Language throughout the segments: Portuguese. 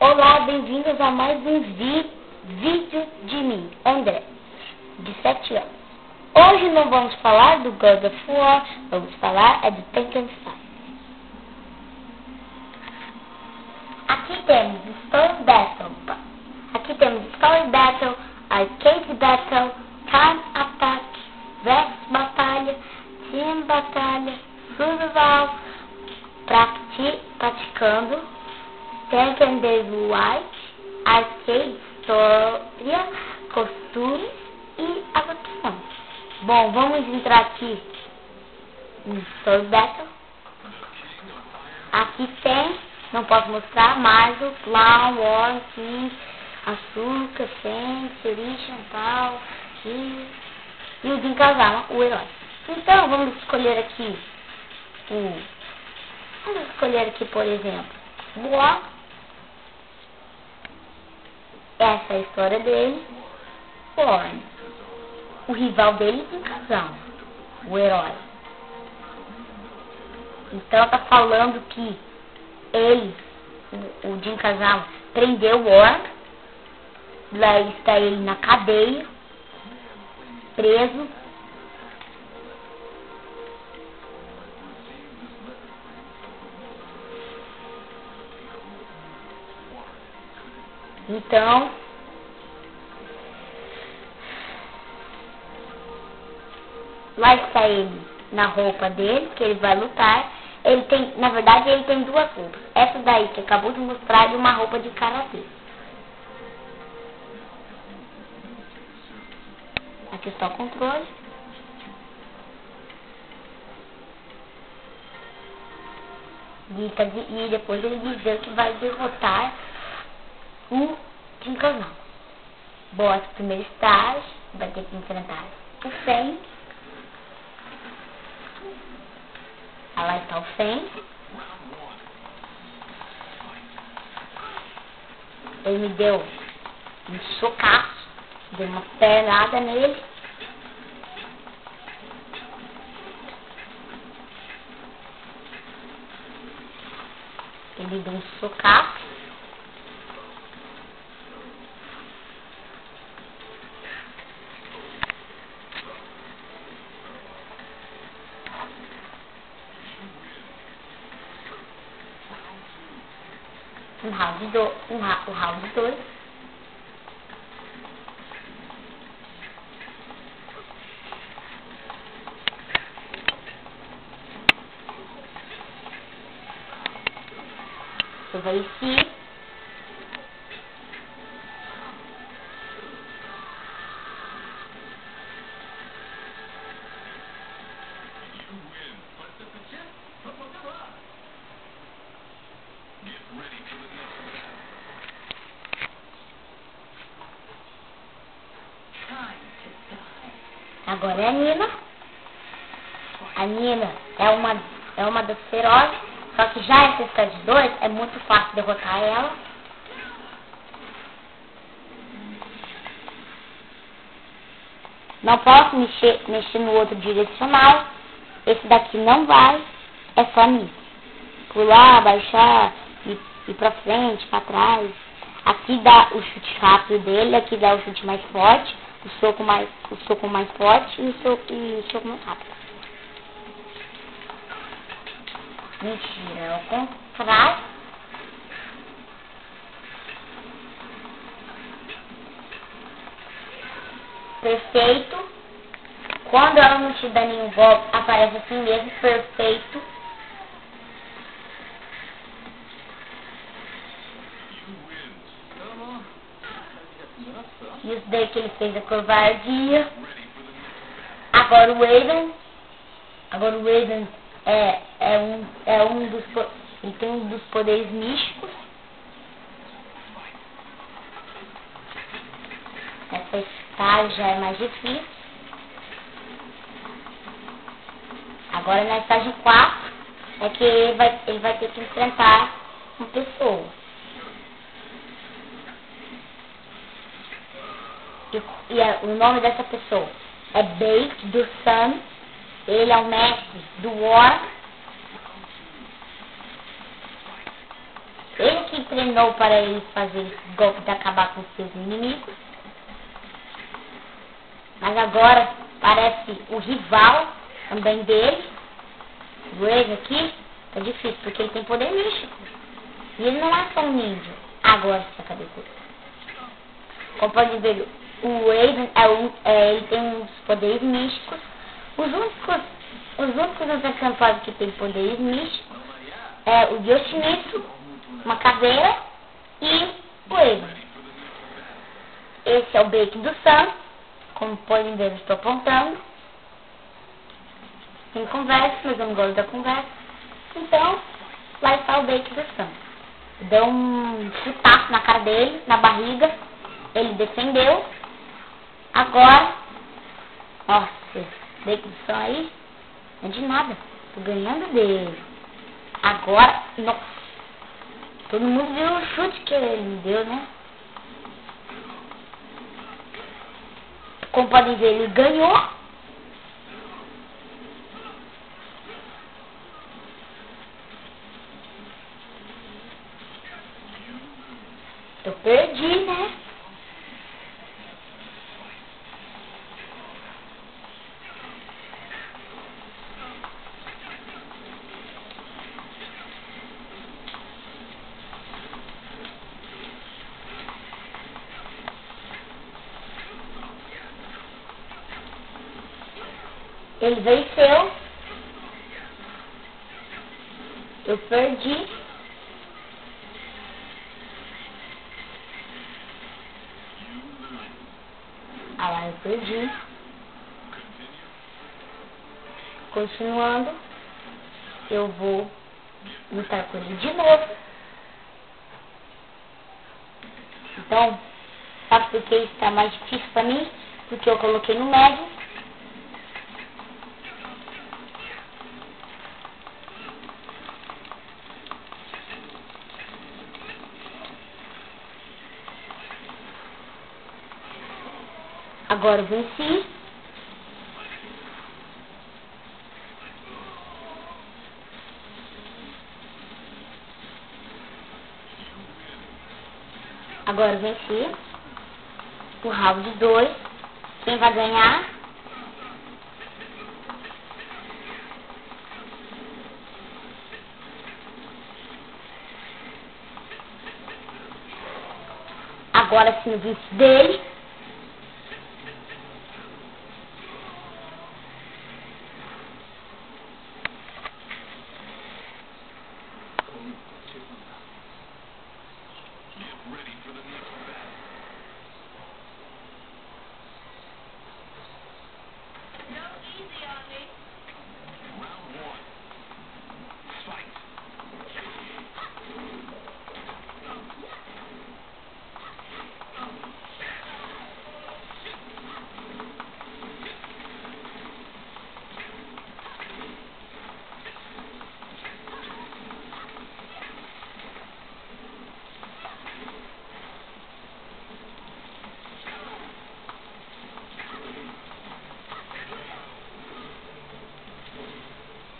Olá, bem-vindos a mais um vídeo de mim, André, de 7 anos. Hoje não vamos falar do God of War, vamos falar do Tekken 5. Aqui temos Story Battle, Arcade Battle, Time Attack, Versus Batalha, Team Batalha, Survival, Praticando, Tekken Devil White, Arcade História, Costumes e Adaptação. Bom, vamos entrar aqui no Story Battle. Aqui tem, não posso mostrar, mais o Clown, War, King, Açúcar, Sen, Sericha, tal, e o Dinkazama, o herói. Então, vamos escolher aqui, por exemplo, War. Essa é a história dele. Warren, o rival dele, Dinkazama, o herói. Então tá falando que ele, o Dinkazama, prendeu o Warren. Lá está ele na cadeia, preso. Então, lá está ele na roupa dele, que ele vai lutar. Ele tem, na verdade, ele tem duas roupas. Essa daí que acabou de mostrar é uma roupa de karatê. Aqui está o controle. E depois ele dizer que vai derrotar o Dinkazama. Bom, esse primeiro estágio vai ter que enfrentar o Fen. Lá está o Fen. Ele me deu um socaço, deu uma pernada nele. Ele deu um socaço. O round 2. Eu venci. Agora é a Nina. A Nina é uma das ferozes. Só que já essa estágio 2 é muito fácil derrotar ela. Não posso mexer no outro direcional. Esse daqui não vai. É só nisso. Pular, baixar, ir pra frente, pra trás. Aqui dá o chute rápido dele. Aqui dá o chute mais forte. O soco mais forte e o soco mais rápido. Mentira, é o contrário. Perfeito. Quando ela não te dá nenhum golpe, aparece assim mesmo, perfeito. Isso daí que ele fez a covardia. Agora o Raiden ele tem um dos poderes místicos. Essa estágio já é mais difícil. Agora na estágio 4 é que ele vai ter que enfrentar uma pessoa. O nome dessa pessoa é Bait do Sun. Ele é o mestre do War. Ele que treinou para ele fazer esse golpe de acabar com seus inimigos. Mas agora parece o rival também dele, o Raven aqui, tá difícil, porque ele tem poder místico. E ele não é só um ninja. Agora, cadê o coisa? Como pode ver, o Raven ele tem uns poderes místicos. Os únicos acampados que tem poderes místicos é o Yoshimitsu, uma caveira, e o Raven. Esse é o Bake do Sun. Como podem ver, eu estou apontando. Tem conversa, mas eu não gosto da conversa. Então, lá está o Bake do Sun. Deu um chutaço na cara dele, na barriga. Ele defendeu. Agora, nossa, Bake do Sun aí, não é de nada. Tô ganhando dele. Agora, nossa. Todo mundo viu o chute que ele me deu, né? Como podem ver, ele ganhou. Eu perdi, né? Ele venceu. Eu perdi. Ah lá, eu perdi. Continuando. Eu vou lutar com ele de novo. Então, sabe por que está mais difícil para mim? Porque eu coloquei no médio. Agora eu venci. Agora eu venci. O round 2. Quem vai ganhar? Agora sim o vice dele.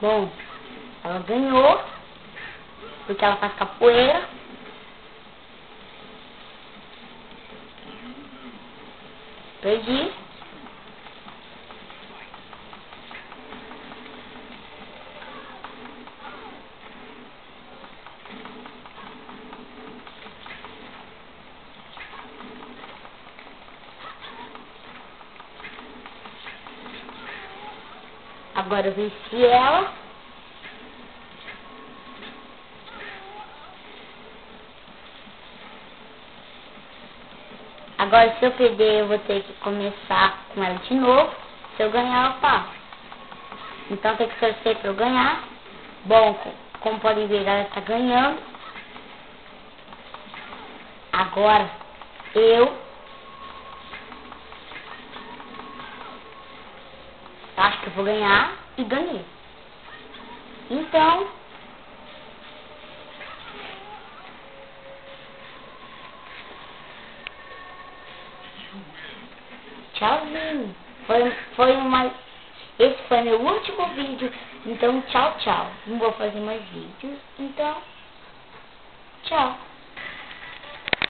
Bom, ela ganhou, porque ela faz capoeira. Perdi. Agora eu venci ela. Agora se eu perder, eu vou ter que começar com ela de novo. Se eu ganhar, eu passo. Então tem que torcer para eu ganhar. Bom, como podem ver, ela está ganhando. Agora eu acho que eu vou ganhar e ganhei. Então, tchauzinho. Esse foi meu último vídeo. Então, tchau, tchau. Não vou fazer mais vídeos. Então, tchau.